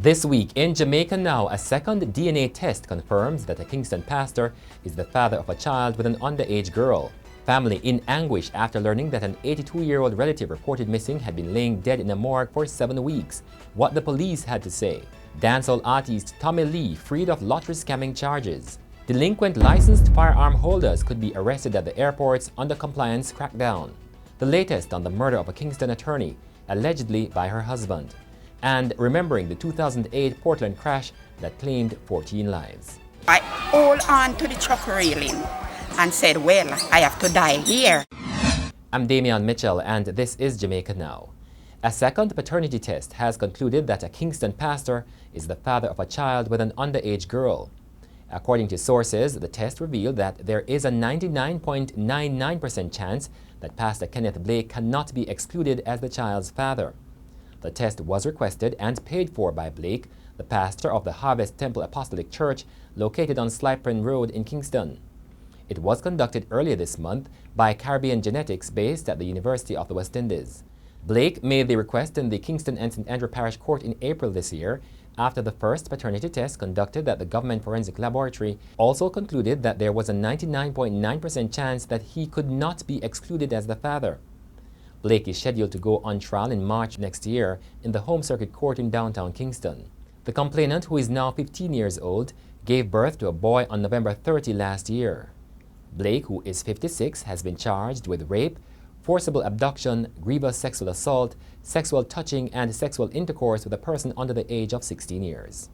This week in Jamaica Now, a second DNA test confirms that a Kingston pastor is the father of a child with an underage girl. Family in anguish after learning that an 82-year-old relative reported missing had been laying dead in a morgue for 7 weeks. What the police had to say. Dancehall artist Tommy Lee freed of lottery scamming charges. Delinquent licensed firearm holders could be arrested at the airports under compliance crackdown. The latest on the murder of a Kingston attorney, allegedly by her husband. And remembering the 2008 Portland crash that claimed 14 lives. I hold on to the truck railing and said, well, I have to die here. I'm Damian Mitchell and this is Jamaica Now. A second paternity test has concluded that a Kingston pastor is the father of a child with an underage girl. According to sources, the test revealed that there is a 99.99% chance that Pastor Kenneth Blake cannot be excluded as the child's father. The test was requested and paid for by Blake, the pastor of the Harvest Temple Apostolic Church located on Slyprin Road in Kingston. It was conducted earlier this month by Caribbean Genetics based at the University of the West Indies. Blake made the request in the Kingston and St. Andrew Parish Court in April this year after the first paternity test conducted at the Government Forensic Laboratory also concluded that there was a 99.9% chance that he could not be excluded as the father. Blake is scheduled to go on trial in March next year in the Home Circuit Court in downtown Kingston. The complainant, who is now 15 years old, gave birth to a boy on November 30 last year. Blake, who is 56, has been charged with rape, forcible abduction, grievous sexual assault, sexual touching, and sexual intercourse with a person under the age of 16 years.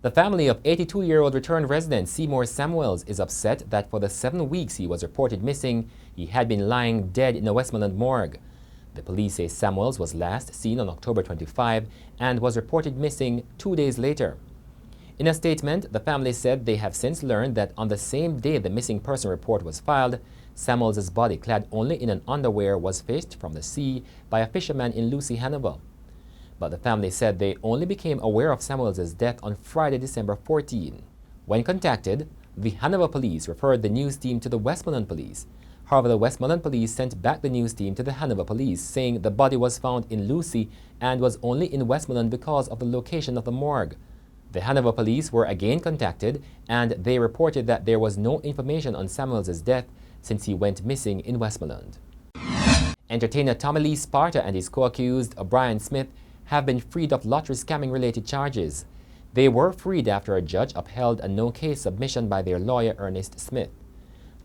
The family of 82-year-old returned resident Seymour Samuels is upset that for the 7 weeks he was reported missing, he had been lying dead in the Westmoreland morgue. The police say Samuels was last seen on October 25 and was reported missing 2 days later. In a statement, the family said they have since learned that on the same day the missing person report was filed, Samuels' body, clad only in an underwear, was fished from the sea by a fisherman in Lucy, Hanover. But the family said they only became aware of Samuels' death on Friday, December 14. When contacted, the Hanover police referred the news team to the Westmoreland police. However, the Westmoreland police sent back the news team to the Hanover police, saying the body was found in Lucy and was only in Westmoreland because of the location of the morgue. The Hanover police were again contacted and they reported that there was no information on Samuels' death since he went missing in Westmoreland. Entertainer Tommy Lee Sparta and his co-accused O'Brien Smith have been freed of lottery scamming related charges. They were freed after a judge upheld a no-case submission by their lawyer Ernest Smith.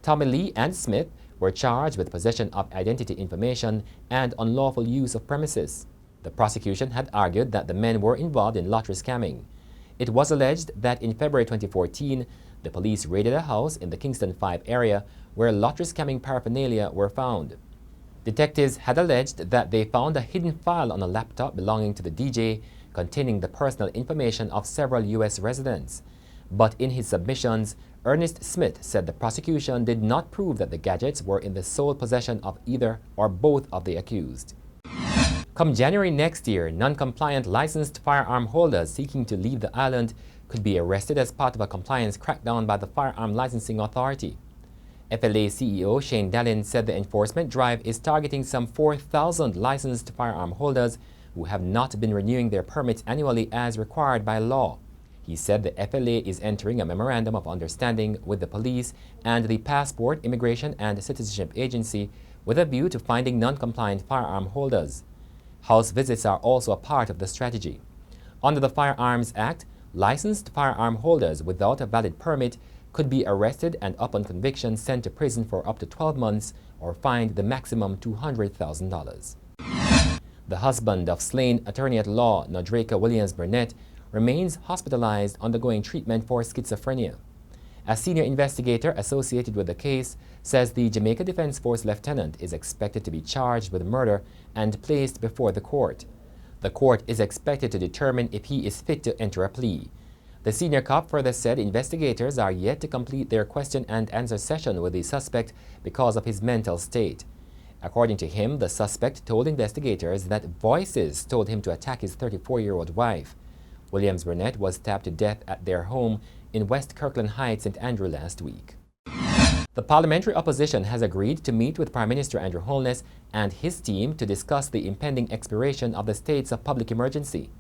Tommy Lee and Smith were charged with possession of identity information and unlawful use of premises. The prosecution had argued that the men were involved in lottery scamming. It was alleged that in February 2014, the police raided a house in the Kingston 5 area where lottery scamming paraphernalia were found. Detectives had alleged that they found a hidden file on a laptop belonging to the DJ containing the personal information of several U.S. residents. But in his submissions, Ernest Smith said the prosecution did not prove that the gadgets were in the sole possession of either or both of the accused. Come January next year, non-compliant licensed firearm holders seeking to leave the island could be arrested as part of a compliance crackdown by the Firearm Licensing Authority. FLA CEO Shane Dallin said the enforcement drive is targeting some 4,000 licensed firearm holders who have not been renewing their permits annually as required by law. He said the FLA is entering a memorandum of understanding with the police and the Passport, Immigration and Citizenship Agency with a view to finding non-compliant firearm holders. House visits are also a part of the strategy. Under the Firearms Act, licensed firearm holders without a valid permit could be arrested and upon conviction sent to prison for up to 12 months or fined the maximum $200,000. The husband of slain attorney-at-law Nodraka Williams-Burnett remains hospitalized undergoing treatment for schizophrenia. A senior investigator associated with the case says the Jamaica Defense Force lieutenant is expected to be charged with murder and placed before the court. The court is expected to determine if he is fit to enter a plea. The senior cop further said investigators are yet to complete their question and answer session with the suspect because of his mental state. According to him, the suspect told investigators that voices told him to attack his 34-year-old wife. Williams-Burnett was stabbed to death at their home in West Kirkland Heights, St. Andrew last week. The parliamentary opposition has agreed to meet with Prime Minister Andrew Holness and his team to discuss the impending expiration of the states of public emergency.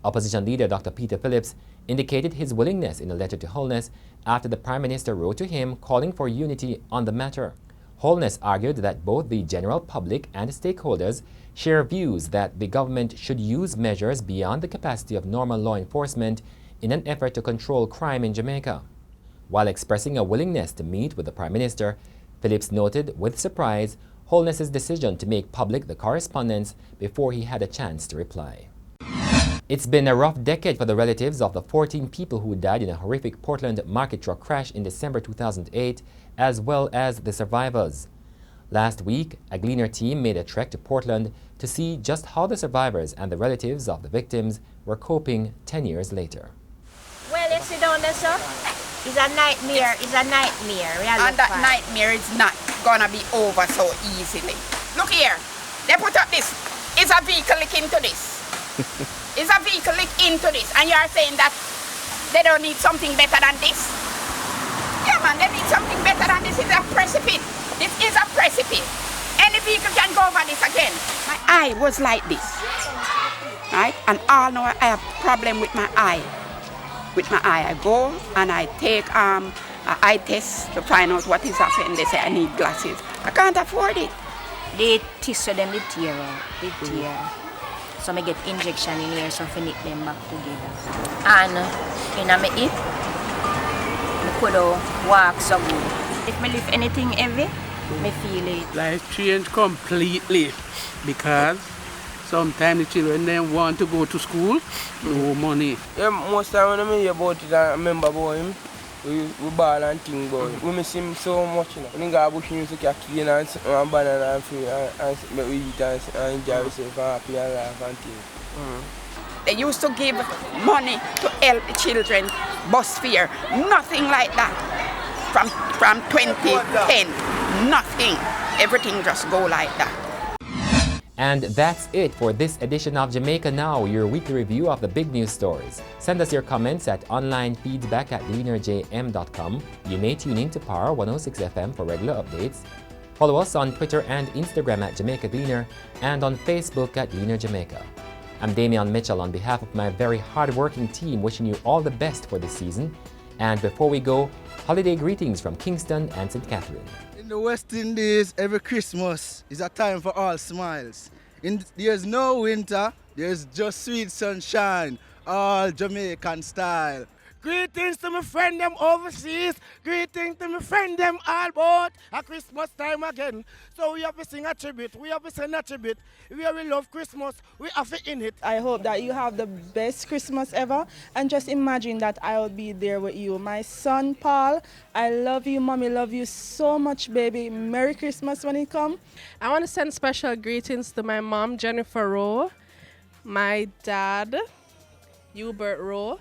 Opposition leader Dr. Peter Phillips indicated his willingness in a letter to Holness after the Prime Minister wrote to him calling for unity on the matter. Holness argued that both the general public and stakeholders share views that the government should use measures beyond the capacity of normal law enforcement in an effort to control crime in Jamaica. While expressing a willingness to meet with the Prime Minister, Phillips noted with surprise Holness's decision to make public the correspondence before he had a chance to reply. It's been a rough decade for the relatives of the 14 people who died in a horrific Portland market truck crash in December 2008, as well as the survivors. Last week, a Gleaner team made a trek to Portland to see just how the survivors and the relatives of the victims were coping 10 years later. Well, you sit down there, sir. It's a nightmare. It's a nightmare. And that nightmare is not gonna be over so easily. Look here. They put up this. Is a vehicle linked into this? Is a vehicle linked into this? And you are saying that they don't need something better than this? Yeah, man, they need something better than this. It's a precipice. This is a precipice. Any vehicle can go over this again. My eye was like this, right? And all know I have problem with my eye. With my eye, I go and I take an eye test to find out what is happening. They say I need glasses. I can't afford it. They tissue them with tear out. They tear. So I get injection in here so I knit them back together. And in my hip, I could walk so good. If I lift anything heavy, I feel it. Life changed completely because sometimes the children then want to go to school, no money. Yeah, most time when I hear about it, I remember about him. We ball and think about it. We miss him so much. You know. When he got a bush music, a cane and banana and free and we eat and enjoy ourselves and happy and laugh and things. They used to give money to help the children, bus fare, nothing like that. From 2010, nothing. Everything just go like that. And that's it for this edition of Jamaica Now, your weekly review of the big news stories. Send us your comments at onlinefeedback@gleanerjm.com. You may tune in to Power 106 FM for regular updates. Follow us on Twitter and Instagram at Jamaica Gleaner and on Facebook at Gleaner Jamaica. I'm Damian Mitchell on behalf of my very hard-working team, wishing you all the best for this season. And before we go, holiday greetings from Kingston and St. Catherine. In the West Indies, every Christmas is a time for all smiles. There's no winter, there's just sweet sunshine, all Jamaican style. Greetings to my friend them overseas. Greetings to my friend them all about a Christmas time again. So we have to sing a tribute. We have to sing a tribute. We love Christmas. We have it in it. I hope that you have the best Christmas ever. And just imagine that I will be there with you. My son, Paul, I love you. Mommy, love you so much, baby. Merry Christmas when it comes. I want to send special greetings to my mom, Jennifer Rowe, my dad, Hubert Rowe.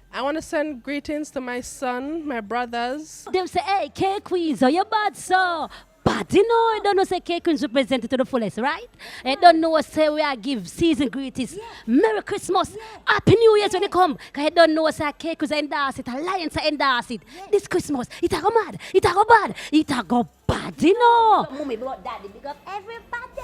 I want to send greetings to my son, my brothers. Them say, hey, K-Queens, are you bad, so? But you know, you don't know say K-Queens represented to the fullest, right? You don't know say we are give season greetings. Merry Christmas, Happy New Year's when you come. Because you don't know say K-Queens endorse it, Alliance endorse it. This Christmas, it a go mad, it a go bad, it a go bad, you know. Mommy, but daddy, big up everybody.